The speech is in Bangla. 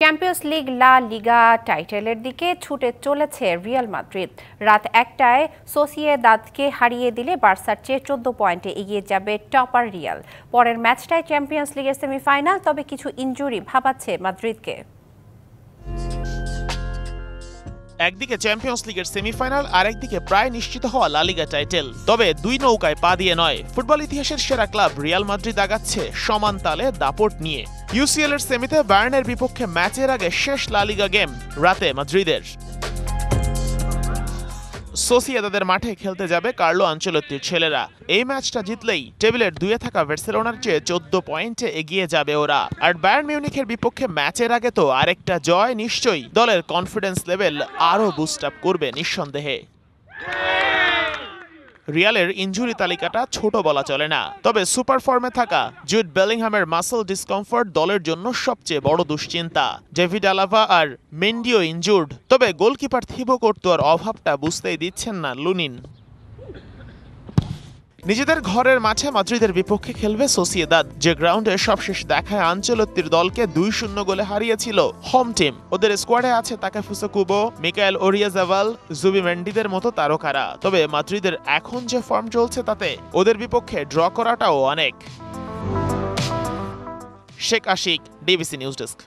চ্যাম্পিয়ন্স লিগ লা লিগা টাইটেলের দিকে ছুটে চলেছে রিয়াল মাদ্রিদ। রাত ১টায় সোসিয়েদাদকে হারিয়ে দিলে বার্সার চেয়ে ১৪ পয়েন্টে এগিয়ে যাবে টপার রিয়াল। পরের ম্যাচটায় চ্যাম্পিয়ন্স লিগের সেমিফাইনাল, তবে কিছু ইনজুরি ভাবাচ্ছে মাদ্রিদকে। একদিকে চ্যাম্পিয়ন্স লিগের সেমিফাইনাল, আর একদিকে প্রায় নিশ্চিত হওয়া লা লিগা টাইটেল। তবে দুই নৌকায় পা দিয়ে নয়, ফুটবল ইতিহাসের সেরা ক্লাব রিয়াল মাদ্রিদ আগাচ্ছে সমান তালে দাপট নিয়ে। ইউসিএল এর সেমিতে বায়ার্নের বিপক্ষে ম্যাচের আগে শেষ লা লিগা গেম রাতে মাদ্রিদের। সোসিয়েদাদের মাঠে খেলতে যাবে কার্লো আনচেলত্তির ছেলেরা। এই ম্যাচটা জিতলেই টেবিলের 2-এ থাকা বার্সেলোনার চেয়ে ১৪ পয়েন্টে এগিয়ে যাবে ওরা। আর বায়ার্ন মিউনিখের বিপক্ষে ম্যাচের আগে তো আরেকটা জয় নিশ্চয়ই দলের কনফিডেন্স লেভেল আরও বুস্ট আপ করবে নিঃসন্দেহে। রিয়ালের ইনজুরি তালিকাটা ছোট বলা চলে না, তবে সুপার ফর্মে থাকা জুড বেলিংহামের মাসল ডিসকমফর্ট দলের জন্য সবচেয়ে বড় দুশ্চিন্তা। ডেভিড আলাভা আর মেন্ডিও ইনজুর্ড, তবে গোলকিপার থিবো কর্তুয়ার অভাবটা বুঝতেই দিচ্ছেন না লুনিন। নিজেদের ঘরের মাঠে মাদ্রিদের বিপক্ষে খেলবে সোসিয়েদাদ, যে গ্রাউন্ডে সবশেষ দেখায় আনচেলত্তির দলকে ২-০ গোলে হারিয়েছিল হোম টিম। ওদের স্কোয়াডে আছে তাকেফুসা কুবো, মিকায়েল ওরিয়াজাবাল, জুবিমেন্ডিদের মতো তারকারা। তবে মাদ্রিদের এখন যে ফর্ম চলছে তাতে ওদের বিপক্ষে ড্র করাটাও অনেক। Sheikh Ashik, DBC news desk.